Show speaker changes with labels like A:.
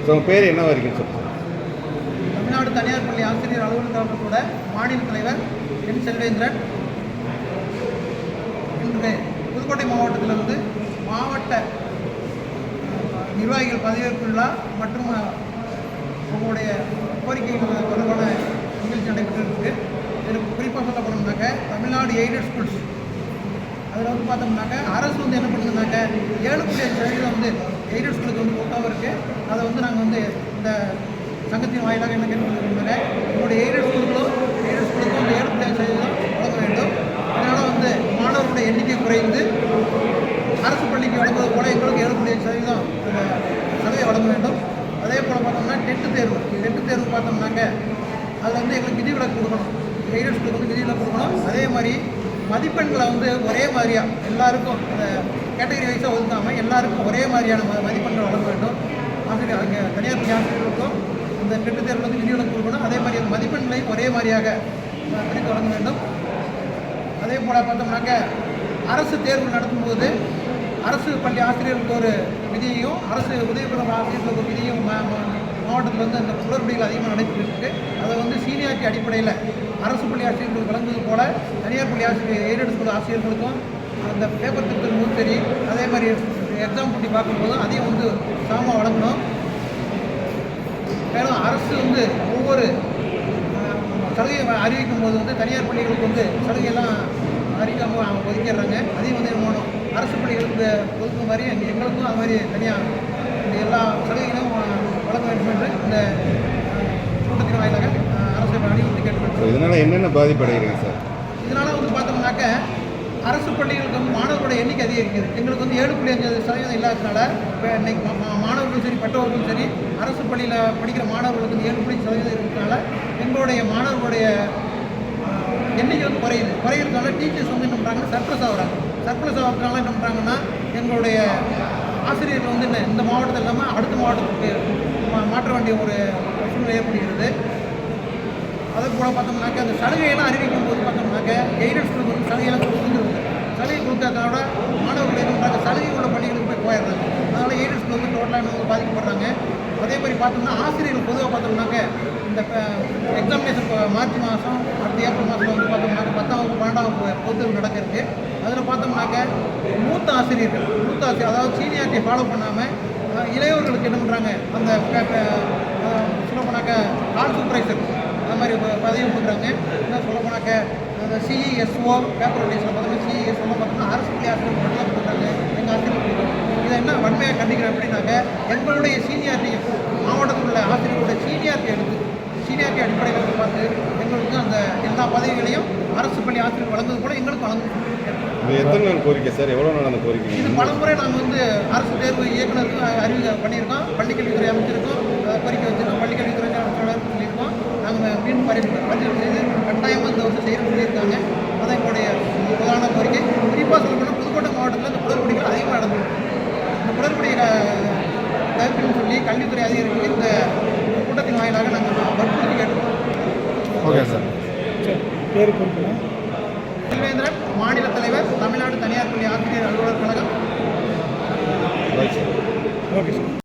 A: So உங்கள் பேர் என்னவா இருக்குன்னு சொல்லுங்கள்.
B: தமிழ்நாடு தனியார் பள்ளி ஆசிரியர் அலுவலர் கழகத்தோட மாநில தலைவர் என் செல்வேந்திரன். இன்று புதுக்கோட்டை மாவட்டத்தில் வந்து மாவட்ட நிர்வாகிகள் பதவியேற்பு விழா மற்றும் உங்களுடைய கோரிக்கைகள் தொடர்பான நிகழ்ச்சி நடைபெற்றிருக்கு. இதில் குறிப்பாக சொல்லப்படணும்னாக்க தமிழ்நாடு எய்டட் ஸ்கூல்ஸ் அதில் வந்து பார்த்தோம்னாக்க அரசு வந்து என்ன பண்ணுதுனாக்க 7.5% வந்து எய்டட் ஸ்கூலுக்கு வந்து கொட்டாமல் இருக்குது. அதை வந்து நாங்கள் வந்து இந்த சங்கத்தின் வாயிலாக என்ன கேட்டுக்கொண்டிருந்தாங்க, என்னுடைய எய்டட் ஸ்கூலுக்கும் வந்து 7.5% வழங்க வேண்டும். அதனால் வந்து மாணவர்களுடைய எண்ணிக்கை குறைந்து அரசு பள்ளிக்கு வழங்குவது போல எங்களுக்கு 7.5% சலுகை வழங்க வேண்டும். அதே போல் பார்த்தோம்னா டெட்டு தேர்வு பார்த்தோம்னாக்க அதில் வந்து எங்களுக்கு விதிவிலக்கு கொடுக்கணும். எய்டட் ஸ்கூலுக்கு வந்து விதிவிலக்கு கொடுக்கணும். அதே மாதிரி மதிப்பெண்களை வந்து ஒரே மாதிரியாக எல்லாருக்கும் அந்த கேட்டகரி வைஸாக ஒதுக்காமல் எல்லாருக்கும் ஒரே மாதிரியான மதிப்பெண்கள் வழங்க வேண்டும். ஆசிரியர் அங்கே தனியார் பள்ளி ஆசிரியர்களுக்கும் இந்த டெட்டு தேர்வில் வந்து விதிவிலக்கு கொடுக்கணும். அதே மாதிரி அந்த மதிப்பெண்களையும் ஒரே மாதிரியாக பிரித்து வழங்க வேண்டும். அதே போல் பார்த்தோம்னாக்க அரசு தேர்வு நடத்தும்போது அரசு பள்ளி ஆசிரியர்களுக்கு ஒரு விதியையும் அரசு உதவி பெறும் ஆசிரியர்களுக்கு ஒரு விதியும் மாவட்டத்தில் வந்து அந்த குளறுபடிகள் அதிகமாக நடைபெற்றிருக்கு. அதை வந்து சீனியாரிட்டி அடிப்படையில் அரசு பள்ளி ஆசிரியர்களுக்கு வழங்குவது போல தனியார் பள்ளி ஆசிரியர் எய்டட் ஸ்கூல் ஆசிரியர்களுக்கும் அந்த பேப்பர் திருத்தும் போதும் சரி, அதே மாதிரி எக்ஸாம் பண்ணி பார்க்கும்போதும் அதையும் வந்து சமமாக வழங்கணும். மேலும் அரசு வந்து ஒவ்வொரு சலுகையை அறிவிக்கும் போது வந்து தனியார் பள்ளிகளுக்கு வந்து சலுகையெல்லாம் அறிவிக்காமல் ஒதுக்கிடுறாங்க. அதையும் வந்து போகணும். அரசு பள்ளிகளுக்கு ஒதுக்கும் மாதிரி எங்களுக்கும் அது மாதிரி தனியாக இந்த எல்லா சலுகைகளும் வழங்க வேண்டும் என்று இந்த கூட்டத்தின் வாயிலாக அரசு அணிவகுத்து கேட்டுக்கொள்கிறோம்.
A: இதனால் என்னென்ன பாதிப்படைகிறீங்க சார்?
B: இதனால் வந்து பார்த்தோம்னாக்க அரசு பள்ளிகளுக்கு வந்து மாணவர்களுடைய எண்ணிக்கை அதிகரிக்குது. எங்களுக்கு வந்து 7.5% இல்லாததுனால இப்போ இன்னைக்கு மாணவர்களும் சரி பெற்றோர்களும் சரி அரசு பள்ளியில் படிக்கிற மாணவர்களுக்கு வந்து 7.5% இருக்கிறதுனால எங்களுடைய மாணவர்களுடைய எண்ணிக்கை வந்து குறையிறதுனால டீச்சர்ஸ் வந்து என்ன பண்ணுறாங்கன்னா சர்ப்ளஸ் ஆகிறதுனால என்ன பண்ணுறாங்கன்னா எங்களுடைய ஆசிரியர்கள் வந்து இந்த மாவட்டத்தில் இல்லாமல் அடுத்த மாவட்டத்துக்கு மாற்ற வேண்டிய ஒரு சூழ்நிலை ஏற்படுகிறது. அதே போல் பார்த்தோம்னாக்க அந்த சலுகையெல்லாம் அறிவிக்கும் போது பார்த்தோம்னாக்க எய்டட் ஸ்கூலுக்கு வந்து சலுகையெல்லாம் கொடுத்துருக்குது. சலுகை கொடுத்ததோட மாணவர்கள் என்ன பண்ணுறாங்க, சலுகை உள்ள பள்ளிகளுக்கு போயிடுறாங்க. அதனால் எய்டட் ஸ்கூல் வந்து டோட்டலாக வந்து பாதிக்கப்படுறாங்க. அதே மாதிரி பார்த்தோம்னா ஆசிரியர்கள் பொதுவாக பார்த்தோம்னாக்க இந்த எக்ஸாமினேஷன் மார்ச் மாதம் அடுத்த ஏப்ரல் மாதத்தில் வந்து பார்த்தோம்னாக்க 10ஆம் வகுப்பு 12ஆம் வகுப்பு பொதுத்தேர்வு நடக்கிறது. அதில் பார்த்தோம்னாக்க மூத்த ஆசிரியர்கள் அதாவது சீனியாரிட்டியை ஃபாலோ பண்ணாமல் இளையவர்களுக்கு என்ன பண்ணுறாங்க, அந்த சொல்ல போனாக்க கால் சூப்பர்வைசர் அது மாதிரி பதவி கொடுக்குறாங்க. என்ன சொல்ல போனாக்க அந்த சிஇஎஸ்ஓ பேப்பர் ரிலீஸில் பார்த்தோம்னா சிஇஎஸ்ஓலாம் பார்த்தோம்னா அரசு பள்ளி ஆசிரியர்கள் மட்டும் தான் கொடுக்குறாங்க. எங்கள் ஆசிரியர்கள் இதை என்ன வன்மையாக கண்டிக்கிறேன் அப்படின்னாக்க எங்களுடைய சீனியாரிட்டி மாவட்டத்தில் உள்ள ஆசிரியர்களுடைய சீனியாரிட்டி அடிப்படையில் பார்த்து எங்களுக்கு அந்த எல்லா பதவிகளையும் அரசு பள்ளி ஆசிரியர் வழங்குவது போல எங்களுக்கு வழங்கும்.
A: இது எத்தனை நாள் கோரிக்கை சார்? எவ்வளோ நாள் அந்த கோரிக்கை?
B: இது பலமுறை நாங்கள் வந்து அரசு தேர்வு இயக்குநருக்கு அறிவிக்க பண்ணியிருக்கோம். பள்ளிக்கல்வித்துறை அமைச்சிருக்கோம், கோரிக்கை வச்சுருக்கோம். பள்ளிக்கல்வித்துறை அமைச்சர் சொல்லியிருக்கோம். நாங்கள் மீண்டும் பரிசீலனை செய்து கட்டாயமாக இந்த வருஷம் செய்யணும்னு சொல்லியிருக்காங்க. அதான் எங்களுடைய பிரதான கோரிக்கை. குறிப்பாக சொல்லப்போனால் புதுக்கோட்டை மாவட்டத்தில் இந்த குளறுபடிகள் அதிகமாக நடந்தது. இந்த குளறுபடியை தவிர்க்கணும்னு சொல்லி கல்வித்துறை அதிகாரிகளுக்கு இந்த கூட்டத்தின் வாயிலாக நாங்கள் வற்புறுத்தி கேட்டுக்கோம்.
A: Okay sir.
C: பேர் குறிப்பிடணும்.
B: செல்வேந்திரன், மாநில தலைவர், தமிழ்நாடு தனியார் பள்ளி ஆசிரியர் அலுவலர் கழகம்.
A: Okay sir.